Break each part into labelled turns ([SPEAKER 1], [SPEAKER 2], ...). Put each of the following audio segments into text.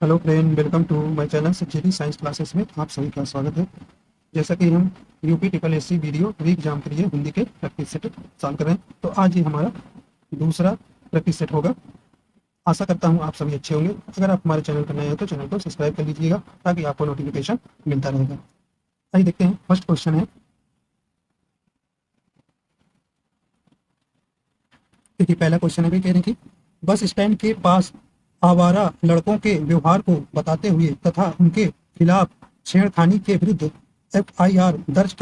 [SPEAKER 1] Hello friend, welcome to my channel सच्चेरी science classes में आप सभी का स्वागत है। जैसा कि हम UP triple SC video re exam के लिए हिंदी के प्रैक्टिस सेट सॉल्व कर रहे हैं, तो आज ये हमारा दूसरा प्रैक्टिस सेट होगा। आशा करता हूँ आप सभी अच्छे होंगे। अगर आप हमारे चैनल पर नए हो तो चैनल को सब्सक्राइब कर लीजिएगा ताकि आपको नोटिफिकेशन मिलता रहेगा। आइए देखते हैं। फर्स्ट क्वेश्चन है, देखिए पहला क्वेश्चन है, कह रहे हैं कि बस स्टैंड के पास आवारा लड़कों के व्यवहार को बताते हुए तथा उनके खिलाफ छेड़खानी के विरुद्ध एफआईआर दर्ज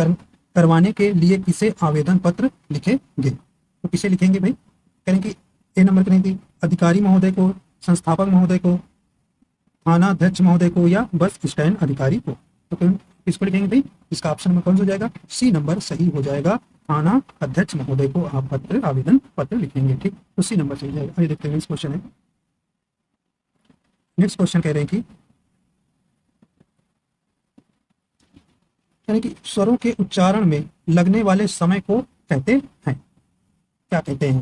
[SPEAKER 1] करवाने के लिए किसे आवेदन पत्र लिखेंगे। तो किसे लिखेंगे भाई? करें कि ए नंबर करें कि अधिकारी महोदय को, संस्थापक महोदय को, थाना अध्यक्ष महोदय को, या बस स्टैंड अधिकारी को। तो किसको लिखेंगे भाई? इसका ऑप्शन में कौन सा हो जाएगा? सी नंबर सही हो जाएगा। थाना अध्यक्ष महोदय को आप आवेदन पत्र लिखेंगे। ठीक, तो सी नंबर सही जाएगा। आइए देखते हैं नेक्स्ट क्वेश्चन है। नेक्स्ट क्वेश्चन कह रहे हैं कि यानी कि स्वरों के उच्चारण में लगने वाले समय को कहते हैं, क्या कहते हैं?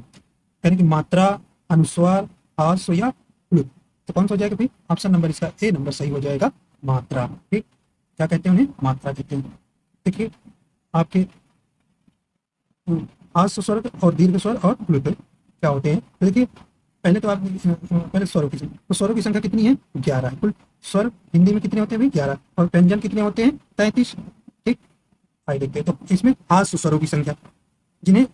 [SPEAKER 1] यानी कि मात्रा, अनुस्वार, हास्य या प्लुत। तो कौन सा हो जाएगा भाई? ऑप्शन नंबर इसका ए नंबर सही हो जाएगा, मात्रा। ठीक, क्या कहते हैं उन्हें? मात्रा कहते हैं। देखिए आपके हास्य स्वर और दीर्घ स्वर और प्लुत क्या होते हैं। तो देखिए पहले तो आप पहले स्वरों की संख्या, तो स्वरों की संख्या कितनी है? 11 है। कुल स्वर हिंदी में कितने होते हैं भाई? 11। और व्यंजन कितने होते हैं? 33। ठीक, आइए देखते हैं। तो इसमें हास्य स्वरों की संख्या, जिन्हें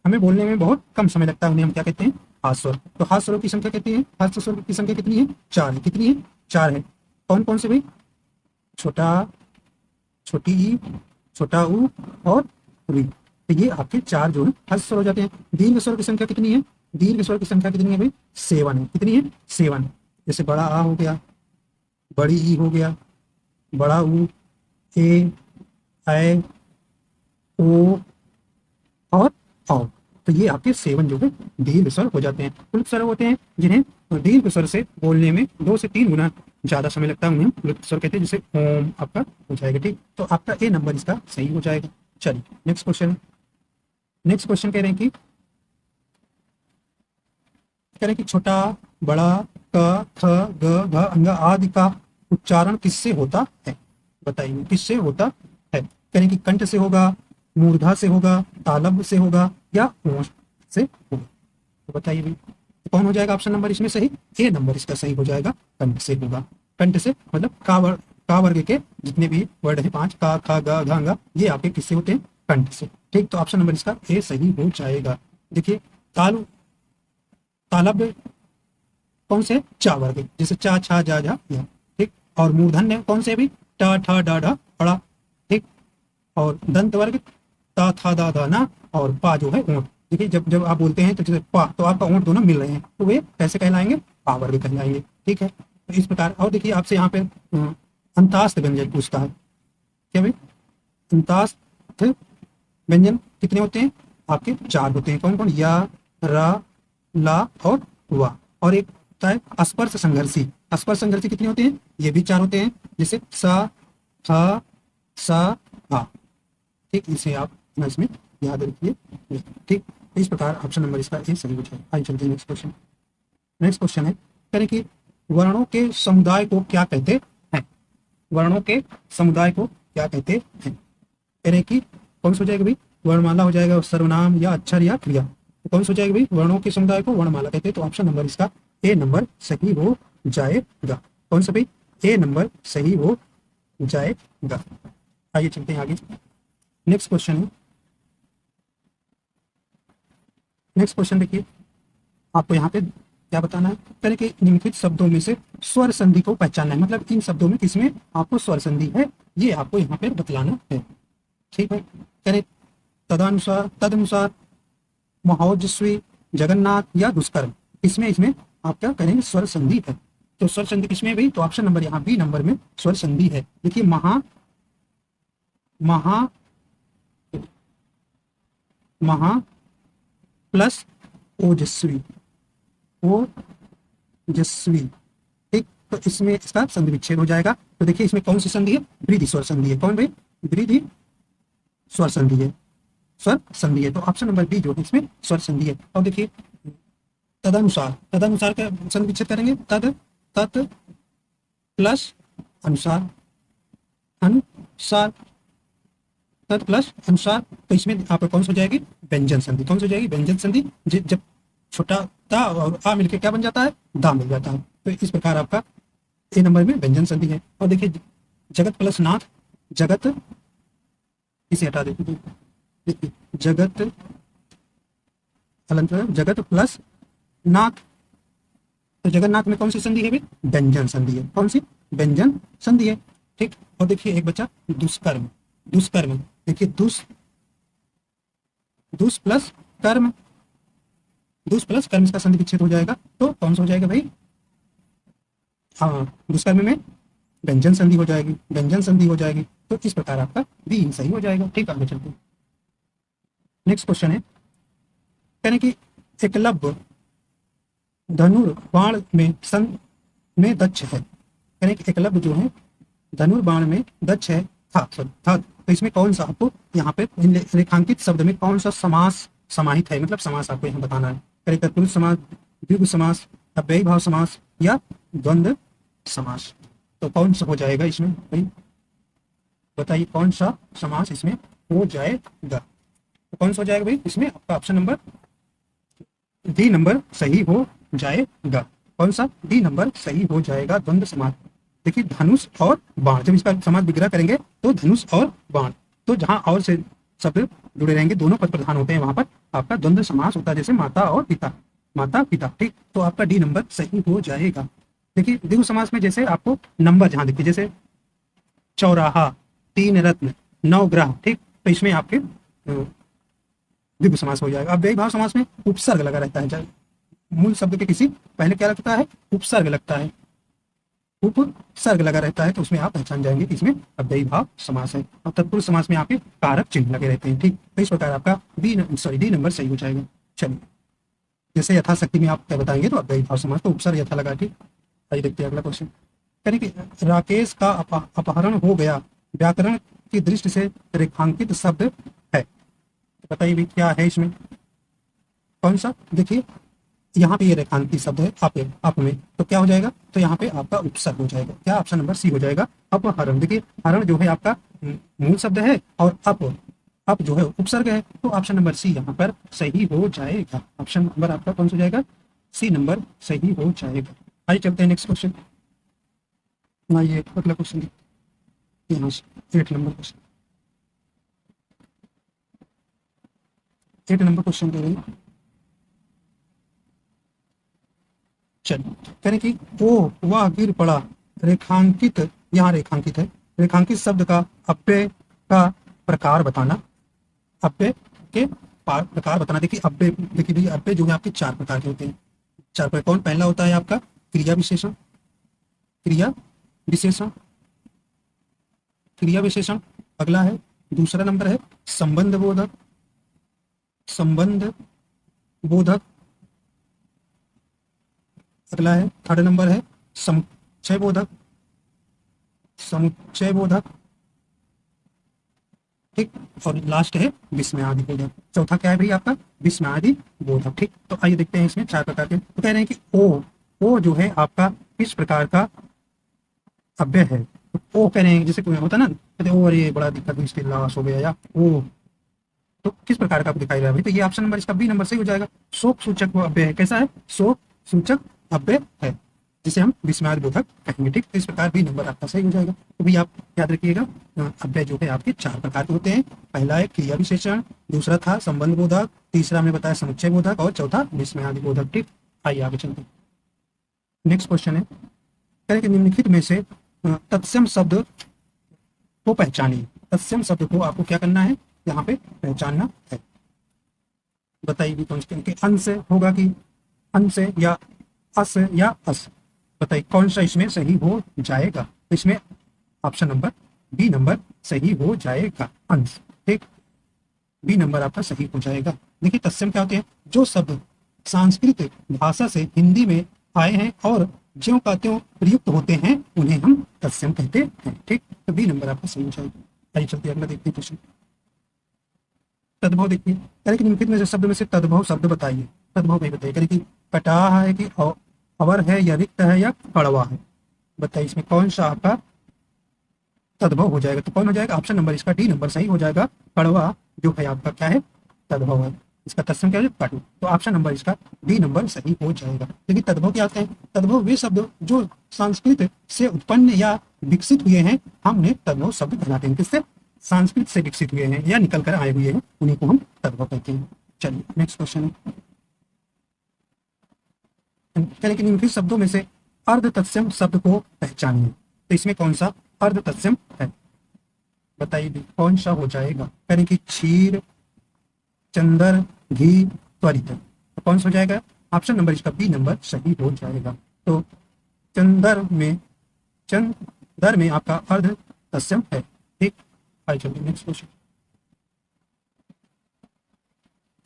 [SPEAKER 1] हमें बोलने में बहुत कम समय लगता है, उन्हें हम क्या कहते हैं? हास्य स्वर। तो हास्य स्वरों की संख्या कहते हैं, हास्य स्वर की संख्या कितनी है? 4 है। कितनी है? 4 है। कौन कौन से भाई? छोटा, छोटी ई, छोटा ऊ और री। तो ये आपके 4 जो है हास्य स्वर हो जाते हैं। दीर्घ स्वर की संख्या कितनी है? दीर्घ स्वर की संख्या कितनी है भाई? 7 है। कितनी है? 7। जैसे बड़ा आ हो गया, बड़ी ई हो गया, बड़ा ऊ, ए, ऐ, ओ और औ। तो ये आपके 7 जो है दीर्घ स्वर हो जाते हैं। प्लुत स्वर होते हैं जिन्हें दीर्घ स्वर से बोलने में 2 से 3 गुना ज्यादा समय लगता है, उन्हें प्लुत स्वर कहते हैं, जिसे ओम आपका हो जाएगा। ठीक, तो आपका ए नंबर इसका सही हो जाएगा। चलिए नेक्स्ट क्वेश्चन। नेक्स्ट क्वेश्चन कह रहे हैं कि छोटा, बड़ा, क, ख, ग, घ, अंग आदि का उच्चारण किससे होता है? बताइए किससे होता है? कह रहे हैं कि कंठ से होगा, मूर्धा से होगा, तालव्य से होगा या ओष्ठ से होगा। तो बताइए भाई तो कौन हो जाएगा ऑप्शन नंबर इसमें सही? ए नंबर इसका सही हो जाएगा, कंठ से होगा। कंठ से मतलब का वर्ग के जितने भी वर्ड है 5, का, ख, ग, घ, अंग, ये आपके किससे होते हैं? कंठ से। ठीक, तो ऑप्शन नंबर इसका ए सही हो जाएगा। देखिए तालव्य कौन से? चा वर्ग, जैसे चा, छा, जा, जा, या। ठीक, और मूर्धन्य कौन से भी? ट, ठ, ड, ढ, अड़ा। ठीक, और दंत वर्ग ता, था, दा, धा, ना, और पा जो है ऊंट। देखिए जब जब आप बोलते हैं तो जैसे पा, तो आपका ऊंट दोनों मिल रहे हैं, तो वे कैसे कहलाएंगे? पा वर्ग कहलाएंगे। ठीक है, तो इस प्रकार। और देखिए आपसे यहाँ पे अंतास्त व्यंजन पूछता है। क्या भाई? अंतास्त व्यंजन कितने होते हैं? आपके 4 होते हैं। कौन कौन? या, रा, ला और वा। और एक होता है स्पर्श संघर्षी। स्पर्श संघर्षी कितने होते हैं? ये भी 4 होते हैं, जैसे सा, हा, सा, हा। ठीक, इसे आप इसमें याद रखिए। ठीक, इस प्रकार ऑप्शन नंबर इसका ए सही हो जाएगा। आइए चलते हैं नेक्स्ट क्वेश्चन। नेक्स्ट क्वेश्चन है, करें कि वर्णों के समुदाय को क्या कहते हैं? वर्णों के समुदाय को क्या कहते हैं? करें कि कौन सा हो जाएगा भाई? वर्णमाला हो जाएगा, सर्वनाम, या अक्षर, या क्रिया। तो कौन सा हो जाएगा भाई? वर्णों के समुदाय को वर्णमाला कहते हैं। तो ऑप्शन नंबर इसका ए नंबर सही हो जाएगा। कौन सा भाई? ए नंबर सही हो जाएगा। आइए चलते हैं आगे। नेक्स्ट क्वेश्चन है, नेक्स्ट क्वेश्चन देखिए आपको यहाँ पे क्या बताना है? करें कि निम्नलिखित शब्दों में से स्वर संधि को पहचानना है, मतलब इन शब्दों में किसमें आपको स्वर संधि है ये आपको यहाँ पे बतलाना है। ठीक है, करें तदनुसार महोजस्वी, जगन्नाथ या दुष्कर्म, इसमें इसमें आप क्या करेंगे? स्वर संधि है। तो स्वर संधि किसमें भी? तो ऑप्शन नंबर यहाँ बी नंबर में स्वर संधि है। देखिए महा महा महा प्लस ओजस्वी, ओजस्वी। ठीक, तो इसमें इसका संधि विच्छेद हो जाएगा। तो देखिए इसमें कौन सी संधि है? वृद्धि स्वर संधि है। कौन भाई? वृद्धि स्वर संधि है, स्वर संधि है। तो ऑप्शन नंबर बी जो है इसमें स्वर संधि है। और देखिए तदनुसार, तदनुसार का संधि विच्छेद करेंगे, तद, तत्, प्लस अनुसार, अनुसार, तत् प्लस अनुसार। तो इसमें आपको कौन सी हो जाएगी? व्यंजन संधि। कौन सी हो जाएगी? व्यंजन संधि। जब छोटा ता और आ मिलके क्या बन जाता है? दा मिल जाता है। तो इस प्रकार आपका ए नंबर में व्यंजन संधि है। और देखिए जगत प्लस नाथ, जगत, इसे हटा देते हैं। देखिए जगत अलंत, जगत प्लस नाथ, तो जगन्नाथ में कौन सी संधि है भाई? व्यंजन संधि है। कौन सी? व्यंजन संधि है। ठीक। और देखिए एक बच्चा दुष्कर्म, दुष्कर्म। देखिए दुष प्लस कर्म, दुष प्लस कर्म, इसका संधि विच्छेद हो जाएगा। तो कौन सा हो जाएगा भाई? हाँ, दुष्कर्म में व्यंजन संधि हो जाएगी, व्यंजन संधि हो जाएगी। तो इस प्रकार आपका बी सही हो जाएगा। ठीक, आगे चलते हैं। नेक्स्ट क्वेश्चन है, कहने की एकलव्य धनुर्बाण में दक्ष है। कहने की एकलव्य जो है धनुर्बाण में दक्ष है था। तो इसमें कौन सा आपको यहाँ पे रेखांकित शब्द में कौन सा समास समाहित है, मतलब समास आपको यहाँ बताना है। करें तत्पुरुष समास, द्विगु समास, अव्ययी भाव समास या द्वंद्व समास। तो कौन सा हो जाएगा इसमें भाई? बताइए कौन सा समास इसमें हो जाएगा? तो कौन सा हो जाएगा भाई इसमें? आपका ऑप्शन नंबर डी नंबर सही हो जाएगा। कौन सा? डी नंबर सही हो जाएगा, द्वंद्व समास। देखिए धनुष और बाण, जब इसका समास विग्रह करेंगे तो धनुष और बाण, तो जहां और से शब्द जुड़े रहेंगे, दोनों पद प्रधान होते हैं, वहां पर आपका द्वंद्व समास होता है, जैसे माता और पिता, माता पिता। ठीक, तो आपका डी नंबर सही हो जाएगा। देखिए द्विगु समास में जैसे आपको नंबर जहां देखिए, जैसे चौराहा, तीन रत्न, नौ ग्रह। ठीक, तो इसमें आपके द्विगु समास हो जाएगा। अब अव्ययी भाव समास में उपसर्ग लगा रहता है, मूल शब्द के किसी पहले क्या लगता है? उपसर्ग लगता है, उपसर्ग लगा रहता है, तो उसमें आप पहचान जाएंगे कि इसमें अव्ययी भाव समास है। और तत्पुरुष समास में आपके कारक चिन्ह लगे रहते हैं। ठीक, तो इस प्रकार आपका डी नंबर सही हो जाएगा। चलिए, जैसे यथाशक्ति में आप क्या बताएंगे, तो अव्ययी भाव समास, तो उपसर्ग यथा लगा। ठीक, आइए देखते हैं अगला क्वेश्चन। यानी कि राकेश का अपहरण हो गया व्याकरण की दृष्टि से रेखांकित शब्द है। तो बताइए भी क्या है इसमें? कौन सा? देखिए यहाँ पे ये रेखांकित शब्द है आप में, तो क्या हो जाएगा? तो यहाँ पे आपका उपसर्ग हो जाएगा। क्या? ऑप्शन नंबर सी हो जाएगा, अपहरण। देखिए हरण जो है आपका मूल शब्द है और अप जो है उपसर्ग है, तो ऑप्शन नंबर सी यहाँ पर सही हो जाएगा। ऑप्शन नंबर आपका कौन सा हो जाएगा? सी नंबर सही हो जाएगा। आइए चलते हैं नेक्स्ट क्वेश्चन। ये अगला क्वेश्चन यहाँ से 8 नंबर क्वेश्चन, 8 नंबर क्वेश्चन दे रहे हैं। चलिए, करें कि ओ वह गिर पड़ा, रेखांकित, यहाँ रेखांकित है, रेखांकित शब्द का अव्यय का प्रकार बताना। अव्यय के प्रकार बताना। देखिए अव्यय, देखिए भैया अव्यय जो है आपके 4 प्रकार के होते हैं। 4 प्रकार। कौन? पहला होता है आपका क्रिया विशेषण, क्रिया विशेषण, क्रिया विशेषण। अगला है, दूसरा नंबर है संबंध बोधक, संबंध बोधक। अगला है, थर्ड नंबर है समुच्चय बोधक, समुच्चय बोधक। ठीक, और लास्ट है विस्मयादि बोधक। चौथा क्या है भाई आपका? विस्मयादि बोधक। ठीक, तो आइए देखते हैं इसमें 4 प्रकार के। तो कह रहे हैं कि ओ जो है आपका किस प्रकार का अव्यय है? तो ओ कह रहे हैं, जैसे कोई होता ना, कहते ओ अरे बड़ा दिक्कत हुई, इसकी लाश हो गया, या ओ, तो किस प्रकार का आपको दिखाई दे रहा है? तो ये ऑप्शन नंबर इसका बी नंबर सही हो जाएगा। शोक सूचक वो अव्यय है। कैसा है? शोक सूचक अव्यय है, जिसे हम विस्मयादि बोधक कहेंगे। ठीक, तो इस प्रकार बी नंबर आपका सही हो जाएगा। तो भी आप याद रखिएगा, अव्यय जो है आपके 4 प्रकार के होते हैं। पहला है क्रिया विशेषण, दूसरा था संबंध बोधक, तीसरा हमने बताया समुच्चय बोधक, और चौथा विस्मयादि बोधक। ठीक, आइए आगे चलते हैं। नेक्स्ट क्वेश्चन है, कह कि निम्नलिखित में से तत्सम शब्द को पहचानिए। तत्सम शब्द को आपको क्या करना है? यहाँ पे पहचानना है। बताइए कौन से? अंश होगा कि अंश, या अस, या अस? बताइए कौन सा इसमें सही हो जाएगा? तो इसमें ऑप्शन नंबर बी नंबर सही हो जाएगा, अंश। ठीक, बी नंबर आपका सही हो जाएगा। देखिए तत्सम क्या होते हैं? जो शब्द संस्कृत भाषा से हिंदी में आए हैं और ज्यों का त्यों प्रयुक्त होते हैं, उन्हें हम तत्सम कहते हैं। ठीक, तो बी नंबर आपका सही हो जाएगा। आइए चलते अगला देखते हैं क्वेश्चन। तद्भव देखिए, निम्नलिखित में से शब्द में से तद्भव शब्द बताइए। तद्भव नहीं बताइए, कि कटाह है कि अवर है, या रिक्त है, या कड़वा है? बताइए इसमें कौन सा आपका तद्भव हो जाएगा? तो कौन हो जाएगा? ऑप्शन नंबर इसका डी नंबर सही हो जाएगा। कड़वा जो है आपका क्या है? तद्भव है। इसका तत्सम क्या है? कटु। तो ऑप्शन नंबर इसका डी नंबर सही हो जाएगा। देखिए तद्भव क्या होते हैं? तद्भव वे शब्द जो संस्कृत से उत्पन्न या विकसित हुए हैं, हम उन्हें तद्भव शब्द कहलाते हैं। किससे? संस्कृत से विकसित हुए हैं या निकल कर आए हुए हैं, उन्हीं को हम तद्भव कहते हैं। चलिए नेक्स्ट क्वेश्चन है, यानी कि निम्नलिखित शब्दों में से अर्ध तत्सम शब्द को पहचानिए। तो इसमें कौन सा अर्ध तत्सम है? बताइए भी कौन सा हो जाएगा? यानी कि क्षीर, चंदर, घी, त्वरित। तो कौन सा हो जाएगा? ऑप्शन नंबर इसका बी नंबर सही हो जाएगा। तो चंदर में आपका अर्ध तत्सम है। ठीक, आइए चलिए नेक्स्ट क्वेश्चन।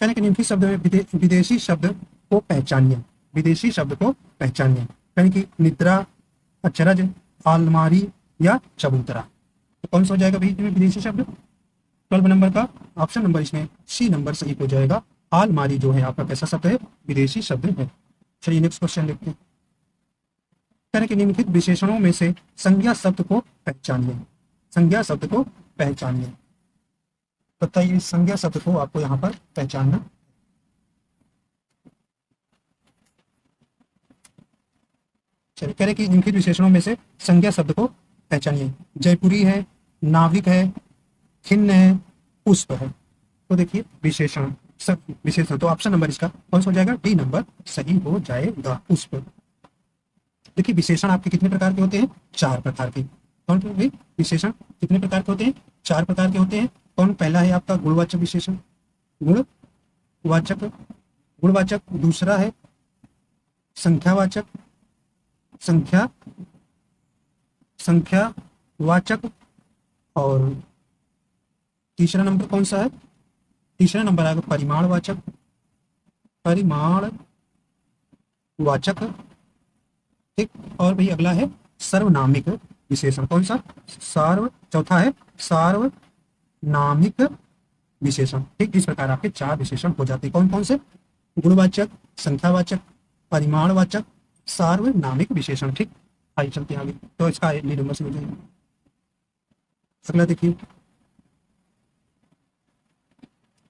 [SPEAKER 1] कहने के निम्नलिखित शब्द में विदेशी शब्द को पहचानिए। विदेशी शब्द को पहचानिए। यानी कि निद्रा, अचरज, आलमारी या चबूतरा। तो कौन सा हो जाएगा भाई विदेशी शब्द? 12 नंबर का ऑप्शन नंबर इसमें सी नंबर सही हो जाएगा। आलमारी जो है आपका कैसा शब्द है? विदेशी शब्द है। चलिए नेक्स्ट क्वेश्चन देखते हैं। कहने के निम्नलिखित विशेषणों में से संज्ञा शब्द को पहचानिए। संज्ञा शब्द को पहचानिए। बताइए संज्ञा शब्द को आपको यहाँ पर पहचानना। चलिए कह रहे कि निम्नलिखित विशेषणों में से संज्ञा शब्द को पहचानिए। जयपुरी है, नाविक है, खिन्न है, पुष्प है। तो देखिए विशेषण, सब विशेषण। तो ऑप्शन नंबर इसका कौन सा हो जाएगा? डी नंबर सही हो जाएगा, पुष्प। देखिए विशेषण आपके कितने प्रकार के होते हैं? 4 प्रकार के। कौन भाई विशेषण कितने प्रकार के होते हैं? 4 प्रकार के होते हैं। कौन? पहला है आपका गुणवाचक विशेषण, गुणवाचक, गुणवाचक। दूसरा है संख्यावाचक, संख्यावाचक। और तीसरा नंबर कौन सा है? तीसरा नंबर आएगा परिमाणवाचक, परिमाणवाचक। ठीक, और भाई अगला है सर्वनामिक विशेषण। कौन सा? चौथा है सार्वनामिक विशेषण। ठीक, इस प्रकार आपके 4 विशेषण हो जाते हैं। कौन कौन से? गुणवाचक, संख्यावाचक, परिमाणवाचक, सार्वनामिक विशेषण। ठीक, आइए चलते हैं आगे। तो इसका डी नंबर से हो जाएगा। अगला देखिए,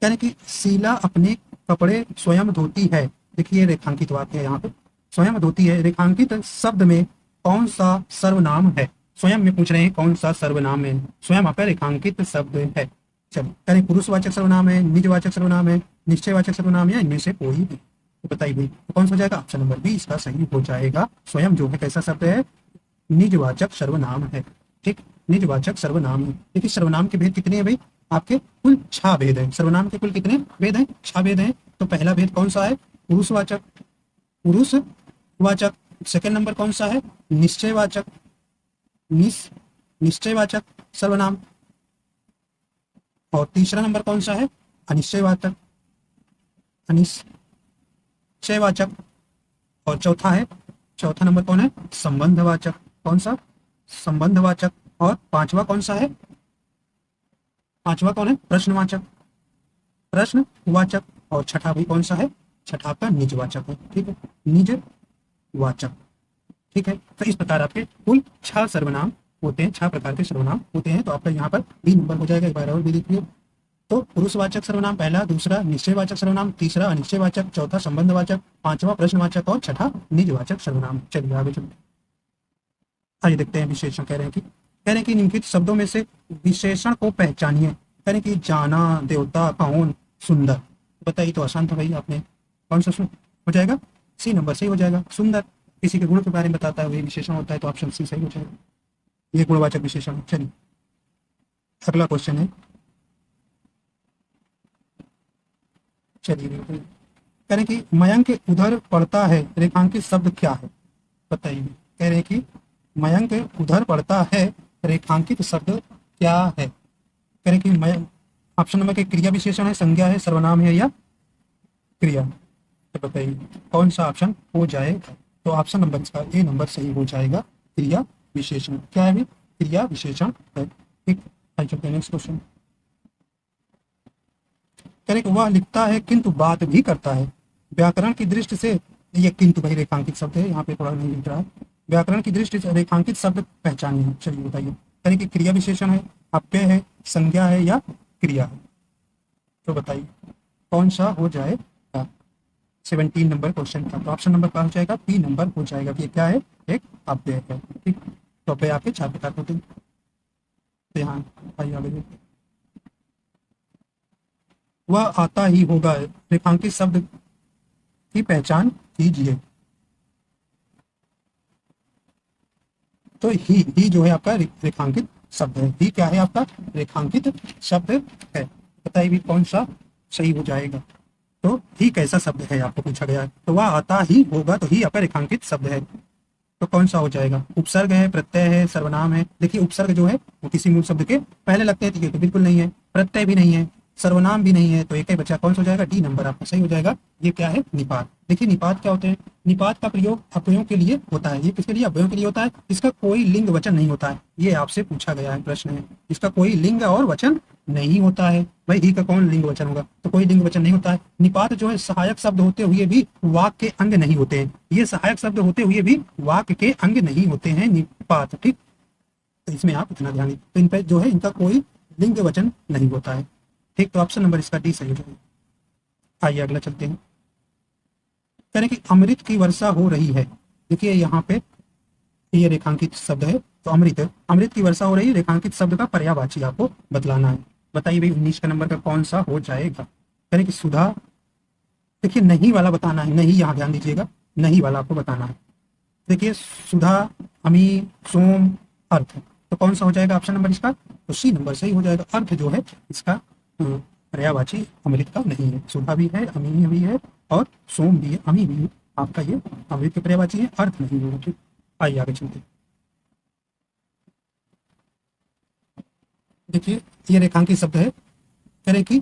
[SPEAKER 1] यानी कि शीला अपने कपड़े स्वयं धोती है। देखिए रेखांकित वाक्य है यहाँ पे, स्वयं धोती है। रेखांकित शब्द में कौन सा सर्वनाम है? स्वयं में पूछ रहे हैं कौन सा सर्वनाम है। स्वयं आपका रेखांकित शब्द है। चलिए यानी पुरुषवाचक सर्वनाम है, निजवाचक सर्वनाम है, निश्चयवाचक सर्वनाम है, इनमें से कोई भी। तो बताइए तो कौन सा हो जाएगा? ऑप्शन नंबर बी इसका सही हो जाएगा। स्वयं जो है कैसा शब्द है? निजवाचक सर्वनाम है। ठीक, निजवाचक सर्वनाम है। देखिए सर्वनाम के भेद कितने हैं भाई? आपके कुल 6 भेद हैं। सर्वनाम के कुल कितने भेद हैं? 6 भेद हैं। तो पहला भेद कौन सा है? पुरुषवाचक, पुरुषवाचक। सेकंड नंबर कौन सा है? निश्चयवाचक, निश्चयवाचक सर्वनाम। और तीसरा नंबर कौन सा है? अनिश्चयवाचक, अनिश्चयवाचक। और चौथा नंबर कौन है? संबंधवाचक। कौन सा? संबंधवाचक। और पांचवा कौन सा है? पांचवा कौन है? प्रश्नवाचक, प्रश्नवाचक। और छठा भी कौन सा है? छठा आपका निजवाचक है। ठीक है, निजवाचक। ठीक है, तो इस प्रकार आपके कुल 6 सर्वनाम होते हैं, 6 प्रकार के सर्वनाम होते हैं। तो आपका यहाँ पर बी नंबर हो जाएगा। एक बार और भी देखिए, तो पुरुषवाचक सर्वनाम पहला, दूसरा निश्चयवाचक सर्वनाम, तीसरा अनिश्चयवाचक, चौथा संबंधवाचक, पांचवा प्रश्नवाचक और छठा निजवाचक सर्वनाम। चलिए आगे चलते हैं। आइए देखते हैं विशेषण। कह रहे हैं कि निम्नलिखित शब्दों में से विशेषण को पहचानिए। कह रहे हैं कि जाना, देवता, कौन, सुंदर। बताइए तो आसान था भाई। आपने कौन सा हो जाएगा? सी नंबर सही हो जाएगा। सुंदर किसी के गुण के बारे में बताता है, वही विशेषण होता है। तो ऑप्शन सी सही हो जाएगा, ये गुणवाचक विशेषण। चलिए अगला क्वेश्चन है। चलिए कह रहे कि मयंक उधर पड़ता है, रेखांकित शब्द क्या है? बताइए। कह रहे कि मयंक उधर पड़ता है, रेखांकित शब्द क्या है? कह रहे कि मयंक, ऑप्शन नंबर के क्रिया विशेषण है, संज्ञा है, सर्वनाम है या क्रिया। तो बताइए कौन सा ऑप्शन हो जाएगा? तो ऑप्शन नंबर इसका ए नंबर सही हो जाएगा, क्रिया विशेषण। क्या है? क्रिया विशेषण है। ठीक, आइए चलते हैं नेक्स्ट क्वेश्चन। करेक्ट, वह लिखता है किंतु बात भी करता है। व्याकरण की दृष्टि से ये किंतु भाई रेखांकित शब्द है, यहाँ पे थोड़ा नहीं लिख रहा है। व्याकरण की दृष्टि से रेखांकित शब्द पहचानिए। चलिए बताइए, यानी कि क्रिया विशेषण है, अव्यय है, संज्ञा है या क्रिया है? तो बताइए कौन सा हो जाएगा? 17 नंबर क्वेश्चन का तो ऑप्शन नंबर क्या हो जाएगा? बी नंबर हो जाएगा कि ये क्या है? एक अव्यय है। ठीक, तो अव्यय आपके 4 प्रकार होते हैं। तो यहाँ आइए आगे देखते हैं। वह आता ही होगा, रेखांकित शब्द की पहचान कीजिए। तो ही जो है आपका रेखांकित शब्द है। ही क्या है आपका? रेखांकित शब्द है। बताइए भी कौन सा सही हो जाएगा? तो ही कैसा शब्द है आपको पूछा गया है, तो वह आता ही होगा, तो ही आपका रेखांकित शब्द है। तो कौन सा हो जाएगा? उपसर्ग है, प्रत्यय है, सर्वनाम है? देखिए उपसर्ग जो है वो किसी मूल शब्द के पहले लगते हैं, तो बिल्कुल नहीं है। प्रत्यय भी नहीं है, सर्वनाम भी नहीं है, तो एक ही बचा। कौन सा हो जाएगा? डी नंबर आपका सही हो जाएगा। ये क्या है? निपात। देखिए निपात क्या होते हैं? निपात का प्रयोग अव्ययों के लिए होता है। ये किसके लिए? अव्ययों के लिए होता है। इसका कोई लिंग वचन नहीं होता है। ये आपसे पूछा गया है, प्रश्न है। इसका कोई लिंग और वचन नहीं होता है। भाई ही का कौन लिंग वचन होगा? तो कोई लिंग वचन नहीं होता है। निपात जो है सहायक शब्द होते हुए भी वाक्य के अंग नहीं होते हैं। ये सहायक शब्द होते हुए भी वाक्य के अंग नहीं होते हैं निपात। ठीक, तो इसमें आप इतना ध्यान दें। तो इन पर जो है इनका कोई लिंग वचन नहीं होता है। ठीक, तो ऑप्शन नंबर इसका डी सही हो जाएगा। आइए अगला चलते हैं। कह रहे हैं कि अमृत की वर्षा हो रही है। देखिए यहाँ पे ये रेखांकित शब्द है, तो अमृत, अमृत की वर्षा हो रही है, रेखांकित शब्द का पर्यायवाची आपको बतलाना है। बताइए भाई 19 का नंबर का कौन सा हो जाएगा? कह रहे हैं कि सुधा, देखिए नहीं वाला बताना है, नहीं, यहाँ ध्यान दीजिएगा, नहीं वाला आपको बताना है। देखिए सुधा, अमी, सोम, अर्थ, तो कौन सा हो जाएगा ऑप्शन नंबर इसका? तो सी नंबर सही हो जाएगा। अर्थ जो है इसका पर्यायवाची अमृत का नहीं है। सुधा भी है, अमी भी है और सोम भी है, अमी भी है, आपका ये अमृत के पर्यायवाची है, अर्थ नहीं होगा। ठीक, आइए आगे चलते। देखिए ये रेखांकित शब्द है। कह रहे कि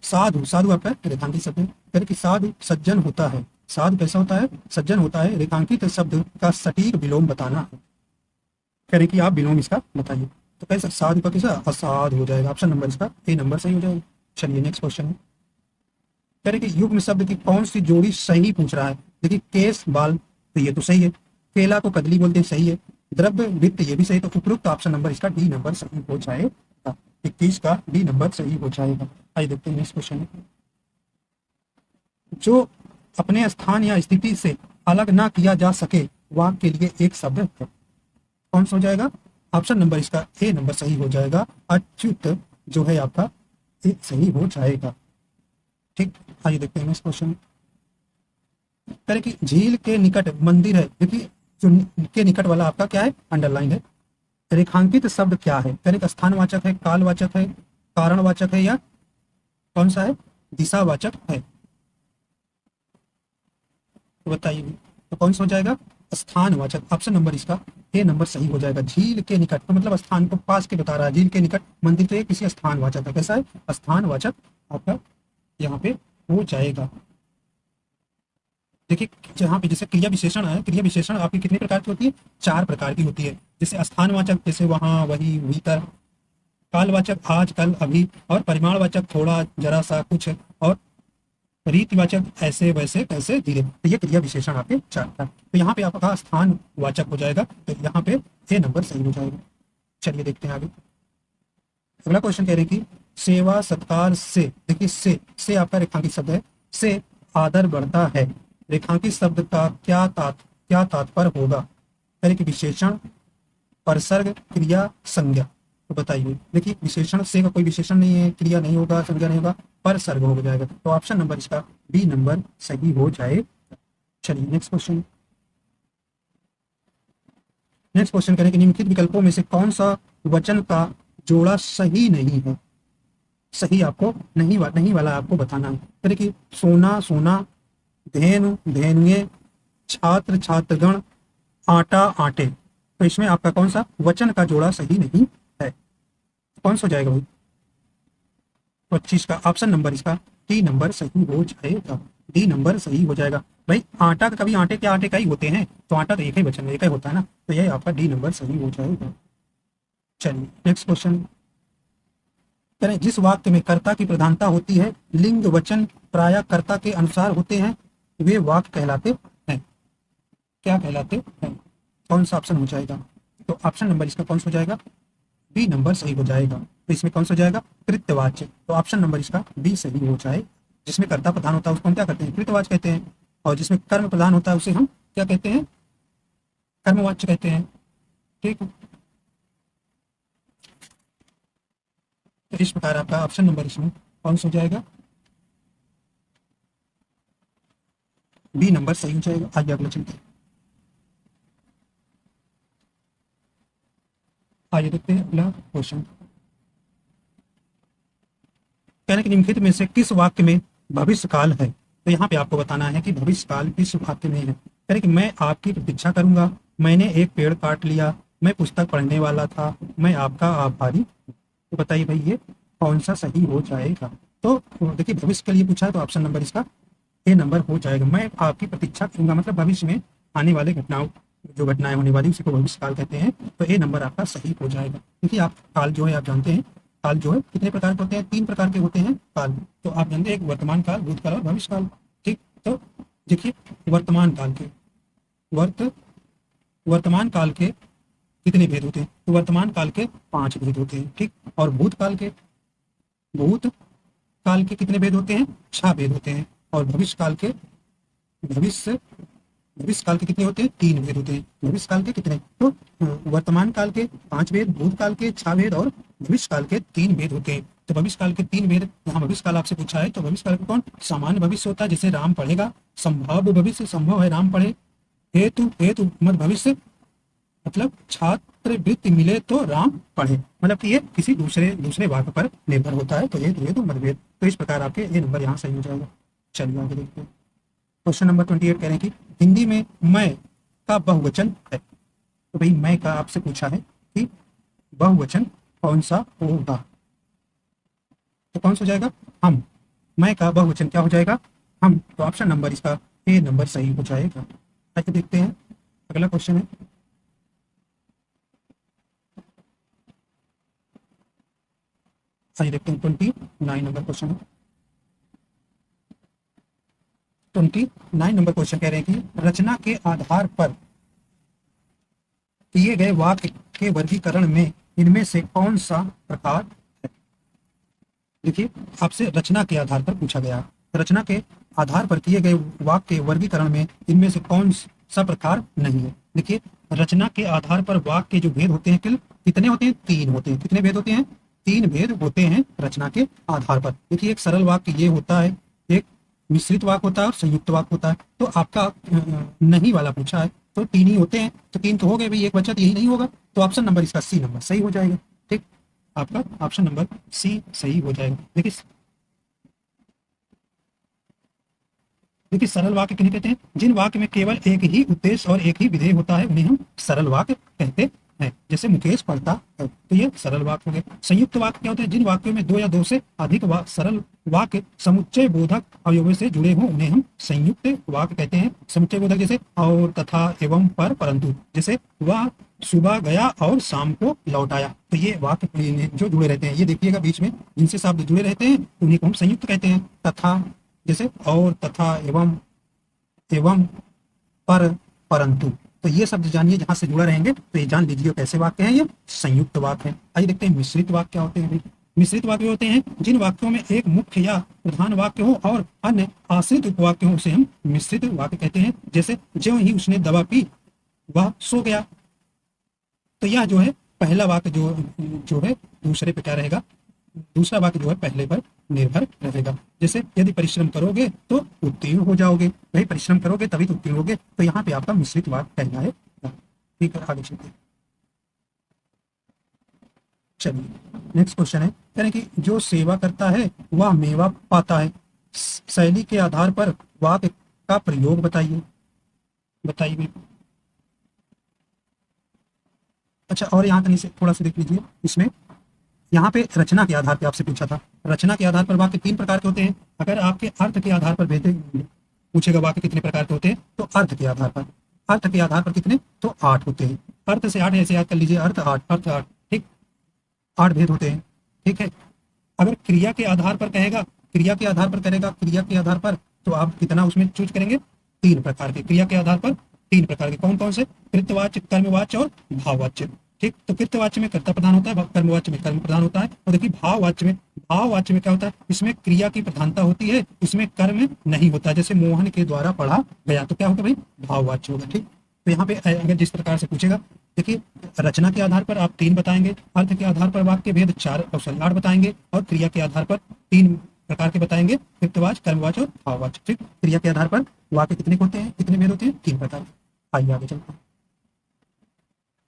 [SPEAKER 1] साधु, साधु आपका रेखांकित शब्द है। कह रहे कि साधु सज्जन होता है। साधु कैसा होता है? सज्जन होता है। रेखांकित शब्द का सटीक विलोम बताना है। कह रहे कि आप विलोम इसका बताइए। तो कैसा? साधु का कैसा? असाधु हो जाएगा। ऑप्शन नंबर इसका ए नंबर सही हो जाएगा। चलिए नेक्स्ट क्वेश्चन है। कह रहे कि युग्म शब्द की कौन सी जोड़ी सही पूछ रहा है। देखिए केस बाल, तो ये तो सही है। केला को कदली बोलते हैं, सही है। द्रव्य वित्त, ये भी सही। तो उपरोक्त ऑप्शन नंबर इसका डी नंबर सही हो जाएगा। 21 का डी नंबर सही हो जाएगा। आइए देखते हैं नेक्स्ट क्वेश्चन है। जो अपने स्थान या स्थिति से अलग ना किया जा सके वाक्य के लिए एक शब्द है। कौन सा हो जाएगा? ऑप्शन नंबर इसका ए नंबर सही हो जाएगा। अच्युत जो है आपका ए सही हो जाएगा। ठीक, आइए देखते हैं नेक्स्ट क्वेश्चन। कह रहे कि झील के निकट मंदिर है। देखिए जो के निकट वाला आपका क्या है? अंडरलाइन है। रेखांकित शब्द क्या है? कह रहे कि स्थानवाचक है, कालवाचक है, कारणवाचक है या कौन सा है? दिशावाचक है। तो बताइए तो कौन सा हो जाएगा? स्थानवाचक। ऑप्शन नंबर इसका ए नंबर सही हो जाएगा। झील के निकट, तो मतलब स्थान को पास के बता रहा है। झील के निकट मंदिर, तो ये किसी स्थानवाचक है। कैसा है? स्थानवाचक आपका यहाँ पे हो जाएगा। देखिए जहाँ पे जैसे क्रिया विशेषण है, क्रिया विशेषण आपकी कितने प्रकार की होती है? 4 प्रकार की होती है। जैसे स्थानवाचक, जैसे वहाँ, वही, भीतर। कालवाचक आज, कल, अभी। और परिमाणवाचक थोड़ा, जरा सा, कुछ। और रीतिवाचक ऐसे, वैसे, कैसे, धीरे। तो ये क्रिया विशेषण आपके 4 था। तो यहाँ पे आपका स्थान वाचक हो जाएगा, तो यहाँ पे ए नंबर सही हो जाएगा। चलिए देखते हैं आगे। अगला क्वेश्चन कह रहे हैं कि सेवा सत्कार से, देखिए से आपका रेखांकित शब्द है। से आदर बढ़ता है। रेखांकित शब्द का क्या तात्पर्य होगा? कह रहे कि विशेषण, परसर्ग, क्रिया, संज्ञा। तो बताइए। देखिए विशेषण से का कोई विशेषण नहीं है, क्रिया नहीं होगा, संज्ञा नहीं होगा, परसर्ग हो जाएगा। तो ऑप्शन नंबर इसका बी नंबर सही हो जाए। चलिए नेक्स्ट क्वेश्चन। नेक्स्ट क्वेश्चन करें कि निम्नलिखित विकल्पों में से कौन सा वचन का जोड़ा सही नहीं है? सही आपको नहीं वाला आपको बताना है। करें कि सोना, सोना, धेनु, धेनुए, छात्र, छात्रगण, आटा, आटे। तो इसमें आपका कौन सा वचन का जोड़ा सही नहीं है? कौन सा हो जाएगा भाई? 25 का ऑप्शन नंबर इसका डी नंबर सही हो जाएगा। डी नंबर सही हो जाएगा। भाई आटा का कभी आटे के आटे का ही होते हैं, तो आटा तो एक ही वचन, एक ही होता है ना, तो यही आपका डी नंबर सही हो जाएगा। चलिए नेक्स्ट क्वेश्चन करें। जिस वाक्य में कर्ता की प्रधानता होती है, लिंग वचन प्राय कर्ता के अनुसार होते हैं, वे वाक्य कहलाते हैं। क्या कहलाते हैं? कौन सा ऑप्शन हो जाएगा? तो ऑप्शन नंबर इसका कौन सा हो जाएगा? बी नंबर सही हो जाएगा। तो इसमें कौन सा हो जाएगा? कृत्यवाच्य। तो ऑप्शन नंबर इसका बी सही हो जाए। जिसमें कर्ता प्रधान होता है उसको हम क्या कहते हैं? कृत्यवाच्य कहते हैं। और जिसमें कर्म प्रधान होता है उसे हम क्या कहते हैं? कर्मवाच्य कहते हैं। ठीक है, तो इस प्रकार आपका ऑप्शन नंबर इसमें कौन सा हो जाएगा? बी नंबर सही हो जाएगा। आइए अगला चलते हैं। आइए देखते हैं अगला क्वेश्चन। कहने के निम्नलिखित में से किस वाक्य में भविष्य काल है? तो यहाँ पे आपको बताना है कि भविष्य काल किस वाक्य में है। कहने कि मैं आपकी प्रतीक्षा करूंगा, मैंने एक पेड़ काट लिया, मैं पुस्तक पढ़ने वाला था, मैं आपका आभारी हूं। तो बताइए भाई ये कौन सा सही हो जाएगा? तो देखिए भविष्य के लिए पूछा है तो ऑप्शन नंबर इसका ए नंबर हो जाएगा। मैं आपकी प्रतीक्षा करूंगा मतलब भविष्य में आने वाले घटनाओं, जो घटनाएं होने वाली उसी को भविष्य काल कहते हैं। तो ए नंबर आपका सही हो जाएगा। देखिए आप काल जो है आप जानते हैं, काल जो है कितने प्रकार के होते हैं? 3 प्रकार के होते हैं काल। तो आप जानते हैं एक वर्तमान काल, भूतकाल और भविष्य काल। ठीक, तो देखिए वर्तमान काल के वर्तमान काल के कितने भेद होते हैं? तो वर्तमान काल के 5 भेद होते हैं। ठीक, और भूत काल के कितने भेद होते हैं? 6 भेद होते हैं। और भविष्य भविष्य काल के कितने होते हैं? 3 भेद होते हैं। भविष्य काल के कितने? तो वर्तमान काल के 5 भेद, भूत काल के 6 भेद और भविष्य काल के 3 भेद होते हैं। तो भविष्य काल के 3 भेद, यहाँ भविष्य काल आपसे पूछा है तो भविष्य काल का कौन? सामान्य भविष्य होता है जिसे राम पढ़ेगा। संभाव्य भविष्य, संभव है राम पढ़े। हेतु मत भविष्य मतलब छात्रवृत्ति मिले तो राम पढ़े, मतलब कि ये किसी दूसरे वाक्य पर निर्भर होता है। तो हेतु मतभेद। तो इस प्रकार आपके ये नंबर यहाँ सही हो जाएगा। चलिए आगे देखते हैं। क्वेश्चन नंबर 28 कह रहे हैं कि हिंदी में मैं का बहुवचन है। तो भाई मैं का आपसे पूछा है कि बहुवचन कौन सा होगा? तो कौन सा हो जाएगा? हम। मैं का बहुवचन क्या हो जाएगा? हम। तो ऑप्शन नंबर इसका ए नंबर सही हो जाएगा। आइए देखते हैं अगला क्वेश्चन है। आइए देखते हैं 29 नंबर क्वेश्चन है। 29 नंबर क्वेश्चन कह रहे हैं कि रचना के आधार पर किए गए वाक्य के वर्गीकरण में इनमें से कौन सा प्रकार है? देखिए आपसे रचना के आधार पर पूछा गया। रचना के आधार पर किए गए वाक्य के वर्गीकरण में इनमें से कौन सा प्रकार नहीं है? देखिए रचना के आधार पर वाक्य के जो भेद होते हैं कितने होते हैं? 3 होते हैं। कितने भेद होते हैं? 3 भेद होते हैं रचना के आधार पर। देखिए एक सरल वाक्य ये होता है, एक मिश्रित वाक्य होता है और संयुक्त वाक्य होता है। तो आपका नहीं वाला पूछा है तो 3 ही होते हैं। तो 3 तो हो गए भाई, एक बचा तो यही नहीं होगा। तो ऑप्शन नंबर इसका सी नंबर सही हो जाएगा। ठीक, आपका ऑप्शन नंबर सी सही हो जाएगा। देखिए सरल वाक्य किन्हें कहते हैं? जिन वाक्य में केवल एक ही उद्देश्य और एक ही विधेय होता है उन्हें हम सरल वाक्य कहते हैं। जैसे मुकेश पढ़ता है, तो ये सरल वाक्य हो गए। संयुक्त वाक्य क्या होते हैं? जिन वाक्यों में 2 या 2 से अधिक सरल वाक्य समुच्चय बोधक अवयवों से जुड़े हों उन्हें हम संयुक्त वाक्य कहते हैं। समुच्चय बोधक जैसे और, तथा, एवं, पर, परंतु। जैसे वह सुबह गया और शाम को लौट आया। तो ये वाक्य जो जुड़े रहते हैं, ये देखिएगा बीच में जिनसे शब्द जुड़े रहते हैं उन्हीं को हम संयुक्त कहते हैं। तथा जैसे और, तथा, एवं, पर, परंतु। तो ये शब्द जानिए जहां से जुड़ा रहेंगे तो ये जान लीजिए कैसे वाक्य हैं, ये संयुक्त वाक्य हैं। आइए देखते हैं मिश्रित वाक्य क्या होते हैं। मिश्रित वाक्य होते हैं जिन वाक्यों में एक मुख्य या प्रधान वाक्य हो और अन्य आश्रित उपवाक्य हो उसे हम मिश्रित वाक्य कहते हैं। जैसे ज्यों ही उसने दवा पी वह सो गया। तो यह जो है पहला वाक्य जो है दूसरे पे क्या रहेगा? दूसरा वाक्य जो है पहले पर निर्भर रहेगा। जैसे यदि परिश्रम करोगे तो उत्तीर्ण हो जाओगे, भाई परिश्रम करोगे तभी तो उत्तीर्ण होगे। तो यहाँ पे आपका मिश्रित वाक्य कहलाएगा। ठीक है, आगे चलते हैं। चलिए नेक्स्ट क्वेश्चन है, यानी कि जो सेवा करता है वह मेवा पाता है। शैली के आधार पर वाक्य का प्रयोग बताइए। भाई। अच्छा, और यहाँ तक थोड़ा सा देख लीजिए। इसमें यहाँ पे रचना के आधार पर आपसे पूछा था। रचना के आधार पर वाक्य 3 प्रकार के होते हैं। अगर आपके अर्थ के आधार पर पूछेगा वाक्य कितने प्रकार के होते हैं, तो अर्थ के आधार पर कितने? तो 8 होते हैं। अर्थ से 8 ऐसे याद कर लीजिए, अर्थ 8। ठीक, 8 भेद होते हैं। ठीक है, अगर क्रिया के आधार पर करेगा क्रिया के आधार पर तो आप कितना उसमें चूज करेंगे? 3 प्रकार के। क्रिया के आधार पर तीन प्रकार के, कौन कौन से? कृतवाच्य, कर्मवाच्य और भाववाच्य। ठीक, तो कृतवाच्य में कर्ता प्रधान होता है, कर्मवाच्य में कर्म प्रधान होता है, और देखिए भाववाच्य में क्या होता है? इसमें क्रिया की प्रधानता होती है, इसमें कर्म नहीं होता, जैसे मोहन के द्वारा पढ़ा गया, तो क्या होगा भाई? भाववाच्य होगा। ठीक, तो यहाँ पे अगर जिस प्रकार से पूछेगा, देखिए रचना के आधार पर आप 3 बताएंगे, अर्थ के आधार पर वाक्य भेद 8 बताएंगे, और क्रिया के आधार पर 3 प्रकार के बताएंगे, कृतवाच्य, कर्मवाच्य और भाववाच्य। ठीक, क्रिया के आधार पर वाक्य कितने होते हैं, कितने भेद होते हैं? 3 प्रकार के। आइए आगे चलते हैं।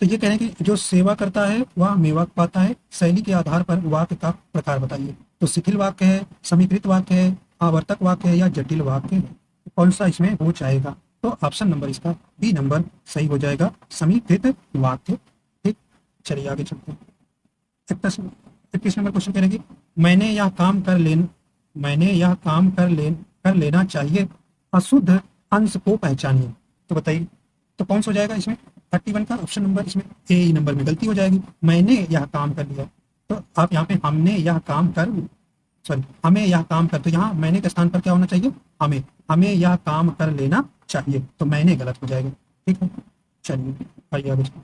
[SPEAKER 1] तो ये कह रहे हैं कि जो सेवा करता है वह मेवा पाता है, शैली के आधार पर वाक्य का प्रकार बताइए। तो शिथिल वाक्य है, समीकृत वाक्य है, आवर्तक वाक्य है, या जटिल वाक्य है? कौन सा इसमें हो जाएगा? तो ऑप्शन नंबर इसका बी नंबर सही हो जाएगा, समीकृत वाक्य। ठीक, चलिए आगे चलते हैं। 21 नंबर क्वेश्चन कह रहे हैं कि मैंने यह काम कर लेना चाहिए, अशुद्ध अंश को पहचानिए। तो बताइए, तो कौन सा हो जाएगा इसमें? 31 का ऑप्शन नंबर, इसमें ए नंबर में गलती हो जाएगी। मैंने यह काम कर लिया, तो आप यहाँ पे हमें यह काम कर, तो यहाँ मैंने के स्थान पर क्या होना चाहिए? हमें यह काम कर लेना चाहिए, तो मैंने गलत हो जाएगा। ठीक है, चलिए आइए आगे चलते हैं।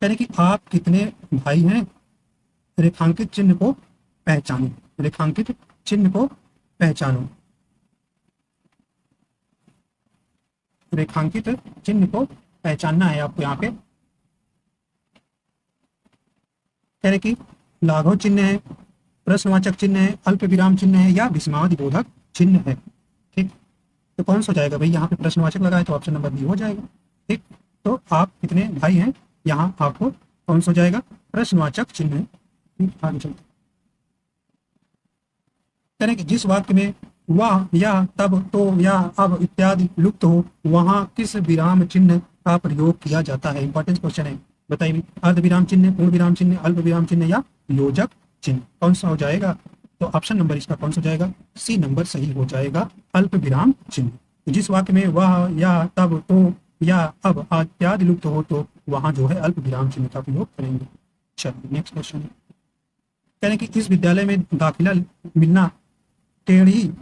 [SPEAKER 1] कह रहे कि आप कितने भाई हैं? रेखांकित चिन्ह को पहचानो, रेखांकित चिन्ह को पहचानो, रेखांकित चिन्ह को पहचानना है आपको। यहाँ पे कह रहे कि लाघव चिन्ह है, प्रश्नवाचक चिन्ह है, अल्प विराम चिन्ह है, या विस्मयादि बोधक चिन्ह है। ठीक, तो कौन सा हो जाएगा भाई? यहाँ पे प्रश्नवाचक लगा है, तो ऑप्शन नंबर बी हो जाएगा। ठीक, तो आप कितने भाई हैं, यहाँ आपको कौन सा हो जाएगा? प्रश्नवाचक चिन्ह है। ठीक, आगे चलते करें कि जिस वाक्य में वह, या, तब, तो, या, अब इत्यादि लुप्त हो, वहां किस विराम चिन्ह का प्रयोग किया जाता है? इंपॉर्टेंट क्वेश्चन है, बताइए। अर्ध विराम चिन्ह, पूर्ण विराम चिन्ह, अल्प विराम चिन्ह, या योजक चिन्ह? कौन सा हो जाएगा? तो ऑप्शन नंबर इसका कौन सा हो जाएगा? सी नंबर सही हो जाएगा, अल्प विराम चिन्ह। तो जिस वाक्य में वह, या, तब, तो, या, अब इत्यादि लुप्त हो, तो वहां जो है अल्प विराम चिन्ह का प्रयोग करेंगे। चलिए नेक्स्ट क्वेश्चन है, कह रहे हैं कि इस विद्यालय में दाखिला मिलना टेढ़ी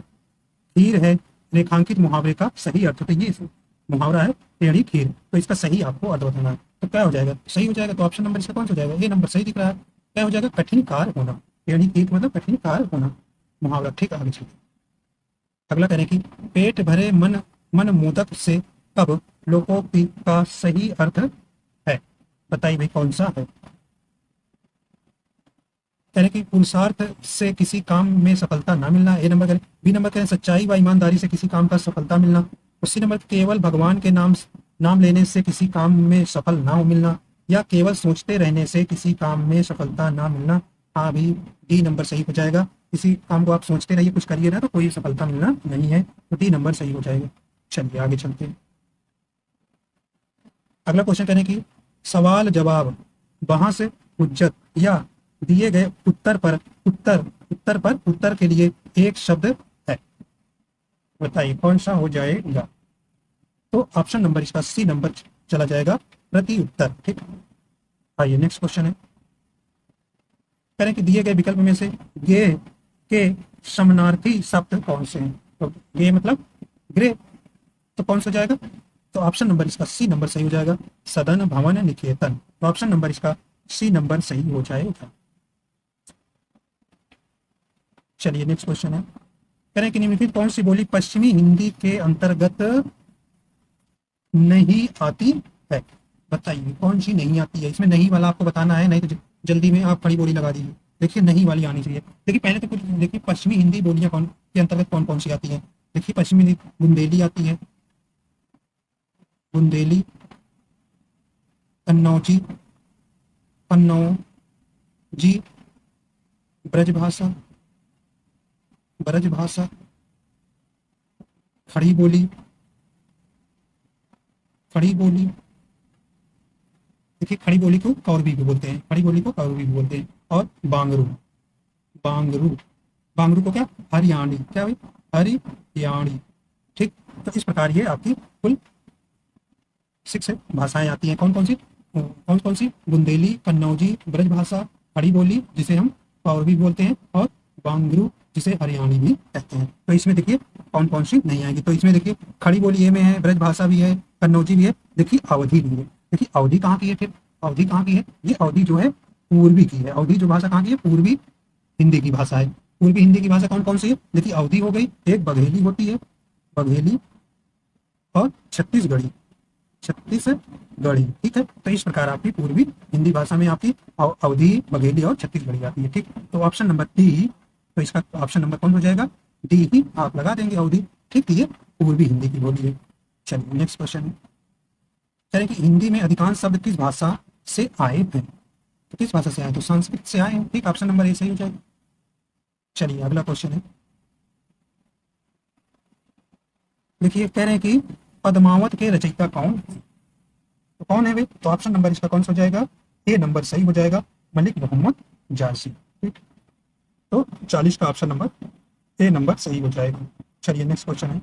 [SPEAKER 1] खीर है, रेखांकित मुहावरे का सही अर्थ। तो ये मुहावरा है टेढ़ी खीर, तो इसका सही आपको अर्थ बताना है। तो क्या हो जाएगा? सही हो जाएगा, तो ऑप्शन नंबर इसका कौन सा हो जाएगा? ए नंबर सही दिख रहा है। क्या हो जाएगा? कठिन कार्य होना, टेढ़ी खीर मतलब कठिन कार्य होना, मुहावरा। ठीक, आगे चलते अगला करें कि पेट भरे मन मोदक से कब लोकोक्ति का सही अर्थ है? बताइए भाई कौन सा है? कह रहे कि पुरुषार्थ से किसी काम में सफलता ना मिलना, ए नंबर करें। बी नंबर करें सच्चाई व ईमानदारी से किसी काम का सफलता मिलना, और सी नंबर केवल भगवान के नाम लेने से किसी काम में सफल ना हो मिलना, या केवल सोचते रहने से किसी काम में सफलता ना मिलना। हाँ भी डी नंबर सही हो जाएगा, किसी काम को आप सोचते रहिए, कुछ करिए ना, तो कोई सफलता मिलना नहीं है, तो डी नंबर सही हो जाएगा। चलिए आगे चलते हैं। अगला क्वेश्चन करें कि सवाल जवाब, बहस, हुज्जत, या दिए गए उत्तर के लिए एक शब्द है। बताइए कौन सा हो जाएगा? तो ऑप्शन नंबर इसका सी नंबर चला जाएगा, प्रति उत्तर। ठीक, आइए नेक्स्ट क्वेश्चन है, करें कि दिए गए विकल्प में से गे के समानार्थी शब्द कौन से हैं? तो गे मतलब ग्रे, तो कौन सा हो जाएगा? तो ऑप्शन नंबर इसका सी नंबर सही हो जाएगा, सदन, भवन, निकेतन। तो ऑप्शन नंबर इसका सी नंबर सही हो जाएगा। चलिए नेक्स्ट क्वेश्चन है, करें कि निम्नलिखित कौन सी बोली पश्चिमी हिंदी के अंतर्गत नहीं आती है? बताइए कौन सी नहीं आती है? इसमें नहीं वाला आपको बताना है, नहीं तो जल्दी में आप खड़ी बोली लगा दीजिए। देखिए नहीं वाली आनी चाहिए। देखिए पहले तो कुछ देखिए पश्चिमी हिंदी बोलियां कौन के अंतर्गत कौन कौन सी आती है। देखिए पश्चिमी हिंदी बुंदेली आती है, बुंदेली, कन्नौजी, कन्नौजी, ब्रजभाषा, ब्रजभाषा, खड़ी बोली, खड़ी बोली। देखिए खड़ी बोली को कौरवी भी बोलते हैं, खड़ी बोली को कौरवी भी बोलते हैं। और बांगरू, बांगरू, बांगरू को क्या हरियाणी, क्या भाई हरियाणी। ठीक, तो इस प्रकार ये आपकी कुल 6 भाषाएं आती हैं। कौन कौन सी? बुंदेली, कन्नौजी, ब्रजभाषा, खड़ी बोली जिसे हम कौरवी बोलते हैं, और बांगरू जिसे हरियाणवी भी कहते हैं। तो इसमें देखिए कौन कौन सी नहीं आएगी। तो इसमें देखिए खड़ी बोली ए में है, ब्रज भाषा भी है, कन्नौजी भी है, देखिए अवधी भी है। देखिए अवधी कहाँ की है, फिर अवधी कहाँ की है, ये अवधी जो है पूर्वी की है। अवधी जो भाषा कहाँ की है, पूर्वी हिंदी की भाषा है। पूर्वी हिंदी की भाषा कौन कौन सी है, देखिए अवधी हो गई, एक बघेली होती है, बघेली, और छत्तीसगढ़ी, छत्तीसगढ़ी, ठीक है। तो इस प्रकार आपकी पूर्वी हिंदी भाषा में आपकी अवधी, बघेली और छत्तीसगढ़ी आती है, ठीक। तो ऑप्शन नंबर डी, तो इसका ऑप्शन नंबर कौन हो जाएगा, डी ही आप लगा देंगे, अवधी, ठीक। तो ये पूर्वी हिंदी की बोली है। चलिए नेक्स्ट क्वेश्चन है, कह कि हिंदी में अधिकांश शब्द किस भाषा से आए हैं, तो किस भाषा से आए, तो संस्कृत से आए हैं, ठीक। ऑप्शन नंबर ए सही हो जाएगा। चलिए अगला क्वेश्चन है, देखिए कह रहे हैं कि पद्मावत के रचयिता कौन है, तो कौन है वे, तो ऑप्शन नंबर इसका कौन सा हो जाएगा, ए नंबर सही हो जाएगा, मलिक मोहम्मद जायसी, ठीक। तो 40 का ऑप्शन नंबर ए नंबर सही हो जाएगा। चलिए नेक्स्ट क्वेश्चन है,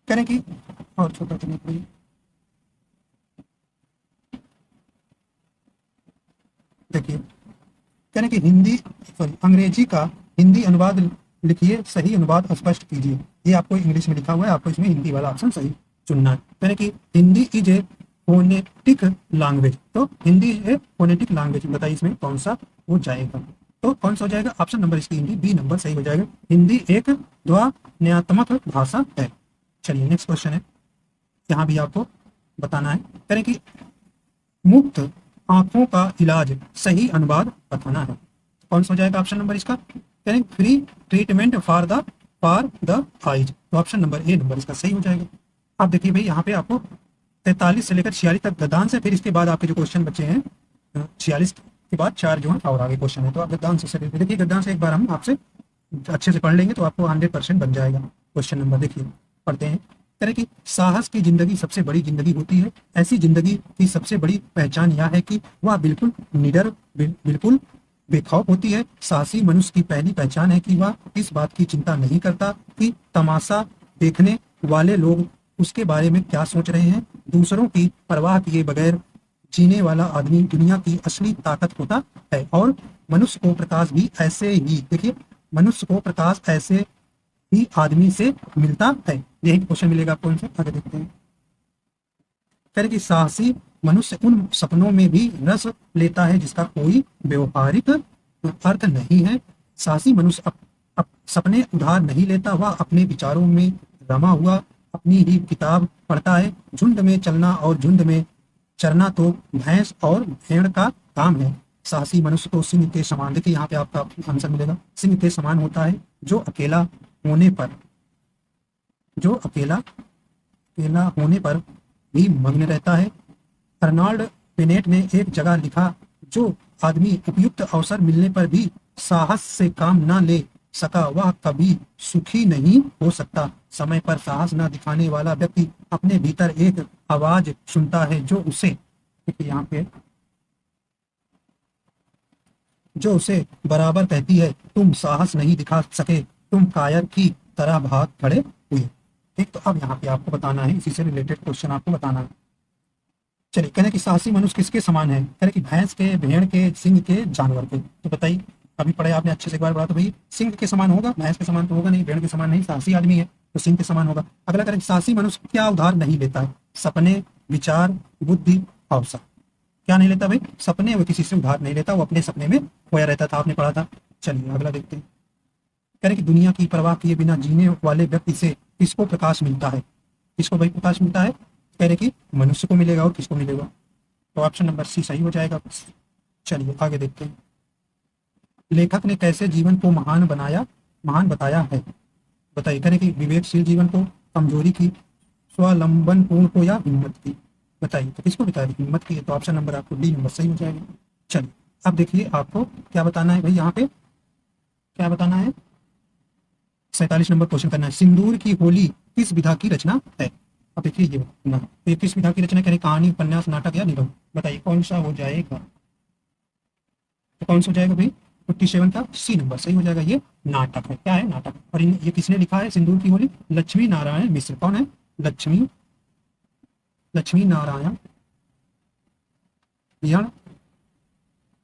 [SPEAKER 1] कह रहे हैं कि और छोटा करने के लिए, देखिए कह रहे हैं कि हिंदी सॉरी अंग्रेजी का हिंदी अनुवाद लिखिए, सही अनुवाद स्पष्ट कीजिए। ये आपको इंग्लिश में लिखा हुआ है, आपको इसमें हिंदी वाला ऑप्शन सही चुनना है। कह रहे हैं कि Hindi is a phonetic language, तो Hindi is a phonetic language, बताइए इसमें कौन सा हो जाएगा, तो कौन सा हो जाएगा, ऑप्शन नंबर इसकी हिंदी बी नंबर सही हो जाएगा, हिंदी एक ध्वन्यात्मक भाषा है। चलिए नेक्स्ट क्वेश्चन है, यहाँ भी आपको बताना है, कह रहे हैं कि मुक्त आंखों का इलाज सही अनुवाद बताना है, कौन सा हो जाएगा ऑप्शन नंबर इसका, कह free treatment for the eyes, तो ऑप्शन नंबर ए नंबर इसका सही हो जाएगा। आप देखिए भाई यहाँ पे आपको 43 से लेकर 46 तक गद्यांश है, फिर इसके बाद आपके जो क्वेश्चन बचे हैं 46 के बाद 4 जो है और आगे क्वेश्चन है, तो आप गद्यांश से देखिए, गद्यांश एक बार हम आपसे अच्छे से पढ़ लेंगे तो आपको 100% बन जाएगा। क्वेश्चन नंबर देखिए पढ़ते हैं, तरह की साहस की जिंदगी सबसे बड़ी जिंदगी होती है, ऐसी जिंदगी की सबसे बड़ी पहचान यह है कि वह बिल्कुल निडर बिल्कुल बेखौफ होती है। साहसी मनुष्य की पहली पहचान है कि वह इस बात की चिंता नहीं करता कि तमाशा देखने वाले लोग उसके बारे में क्या सोच रहे हैं। दूसरों की परवाह किए बगैर जीने वाला आदमी दुनिया की असली ताकत होता है, और मनुष्य को प्रकाश भी ऐसे ही, देखिए मनुष्य को प्रकाश ऐसे ही आदमी से मिलता है। यही क्वेश्चन मिलेगा आपको, इनसे आगे देखते हैं। कह रहे कि साहसी मनुष्य उन सपनों में भी रस लेता है जिसका कोई व्यवहारिक अर्थ नहीं है। साहसी मनुष्य सपने उधार नहीं लेता, वह अपने विचारों में रमा हुआ अपनी ही किताब पढ़ता है। झुंड में चलना और झुंड में चरना तो भैंस और भेड़ का काम है। साहसी मनुष्य को सिंह के समान, देखिए यहाँ पे आपका आंसर मिलेगा, सिंह के समान होता है जो अकेला होने पर भी मग्न रहता है। अर्नॉल्ड बेनेट ने एक जगह लिखा, जो आदमी उपयुक्त अवसर मिलने पर भी साहस से काम न ले सका वह कभी सुखी नहीं हो सकता। समय पर साहस न दिखाने वाला व्यक्ति अपने भीतर एक आवाज सुनता है जो उसे, यहाँ पे जो उसे बराबर कहती है, तुम साहस नहीं दिखा सके, तुम कायर की तरह भाग खड़े हुए। ठीक, तो अब यहाँ पे आपको बताना है, इसी से रिलेटेड क्वेश्चन आपको बताना है। चलिए, कहने की साहसी मनुष्य किसके समान है, कहने की भैंस के, भेड़ के, सिंह के, जानवर के। तो बताइए, अभी पढ़े आपने अच्छे से एक बार पढ़ा, तो भाई सिंह के समान होगा, भैंस के समान तो होगा नहीं, भेड़ के समान नहीं, साहसी आदमी है तो सिंह के समान होगा। अगला करें, साहसी मनुष्य क्या उधार नहीं लेता है, सपने, विचार, बुद्धि, अवसर। क्या नहीं लेता भाई, सपने, वो किसी से उधार नहीं लेता, वो अपने सपने में खोया रहता था, आपने पढ़ा था। चलिए अगला देखते हैं, कह रहे कि दुनिया की परवाह किए बिना जीने वाले व्यक्ति से किसको प्रकाश मिलता है, किसको भाई प्रकाश मिलता है, कह रहे कि मनुष्य को मिलेगा, और किसको मिलेगा, तो ऑप्शन नंबर सी सही हो जाएगा। चलिए आगे देखते हैं, लेखक ने कैसे जीवन को महान बताया है, बताइए। कह रहे कि विवेकशील जीवन को, कमजोरी की, स्वावलंबन पूर्ण को, या हिम्मत की, बताइए। तो किसको बताया, हिम्मत की है, तो ऑप्शन नंबर आपको डी नंबर सही हो जाएगा। चलिए अब देखिए, आपको क्या बताना है भाई, यहाँ पे क्या बताना है, 47 नंबर क्वेश्चन करना है, सिंदूर की होली किस विधा की रचना है। अब देखिए ये किस विधा की रचना, कह रहे कहानी, उपन्यास, नाटक या निबंध, बताइए कौन सा हो जाएगा, तो कौन सा हो जाएगा भाई, 57 का सी नंबर सही हो जाएगा, ये नाटक है। क्या है, नाटक। और ये किसने लिखा है सिंदूर की होली, लक्ष्मी नारायण मिश्र। कौन है, लक्ष्मी नारायण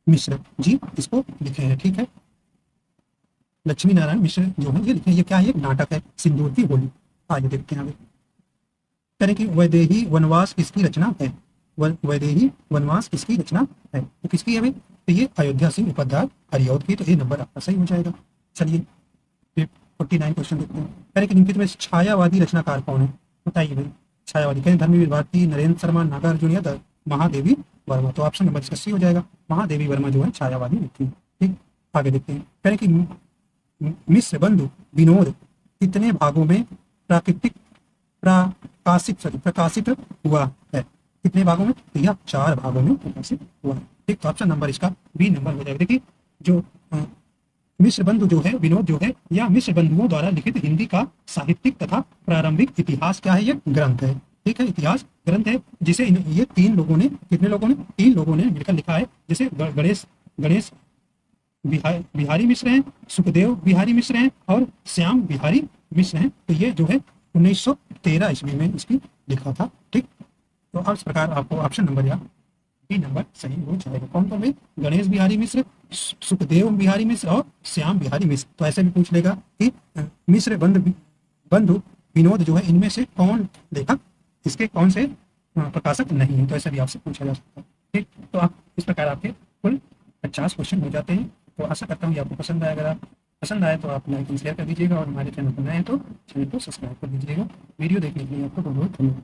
[SPEAKER 1] मिश्र जी इसको लिखे हैं। ठीक है, लक्ष्मी नारायण मिश्र जो है ये लिखे हैं। ये क्या है, एक नाटक है, सिंदूर की होली। आगे देखते हैं आगे। कह रहे कि वैदेही वनवास किसकी रचना है। वैदेही वनवास किसकी रचना है, तो किसकी है भाई, तो ये अयोध्या सिंह उपाध्याय हरिऔध की। तो ये नंबर आपका सही हो जाएगा। चलिए 49 क्वेश्चन देखते हैं। कह रहे कि निम्नलिखित में छायावादी रचनाकार कौन है, बताइए भाई। छायावादी कहें धर्मवीर भारती, नरेंद्र शर्मा, नागार्जुन या महादेवी वर्मा। तो ऑप्शन नंबर इसका सी हो जाएगा। महादेवी वर्मा जो है छायावादी व्यक्ति है। ठीक, आगे देखते हैं। कह रहे कि मिश्र बंधु विनोद कितने भागों में प्राकृतिक प्रकाशित हुआ है, कितने भागों में, तो यह 4 भागों में प्रकाशित हुआ है। ठीक, तो ऑप्शन नंबर इसका बी नंबर हो जाएगा। देखिए जो मिश्र बंधु जो है विनोद जो है, यह मिश्र बंधुओं द्वारा लिखित हिंदी का साहित्यिक तथा प्रारंभिक इतिहास क्या है, ये ग्रंथ है। ठीक है, इतिहास ग्रंथ है जिसे ये 3 लोगों ने, कितने लोगों ने, 3 लोगों ने मिलकर लिखा है। जैसे गणेश गणेश बिहारी मिश्र हैं, सुखदेव बिहारी मिश्र हैं और श्याम बिहारी मिश्र हैं। तो ये जो है 1913 ईस्वी में इसकी लिखा था। ठीक, तो अब इस प्रकार आपको ऑप्शन नंबर या बी नंबर सही हो जाएगा। कौन कौन भाई, गणेश बिहारी मिश्र, सुखदेव बिहारी मिश्र और श्याम बिहारी मिश्र। तो ऐसे भी पूछ लेगा कि मिश्र बंधु विनोद जो है, इनमें से कौन लेखक, इसके कौन से प्रकाशक नहीं है, तो ऐसा भी आपसे पूछा जा सकता है। ठीक, तो आप इस प्रकार आपके कुल 50 क्वेश्चन हो जाते हैं। तो आशा करता हूँ कि आपको पसंद आया। अगर आप पसंद आए तो आप लाइक एंड शेयर कर दीजिएगा और हमारे चैनल पर नए हैं तो चैनल को सब्सक्राइब कर दीजिएगा। वीडियो देखने के लिए आपको बहुत बहुत धन्यवाद।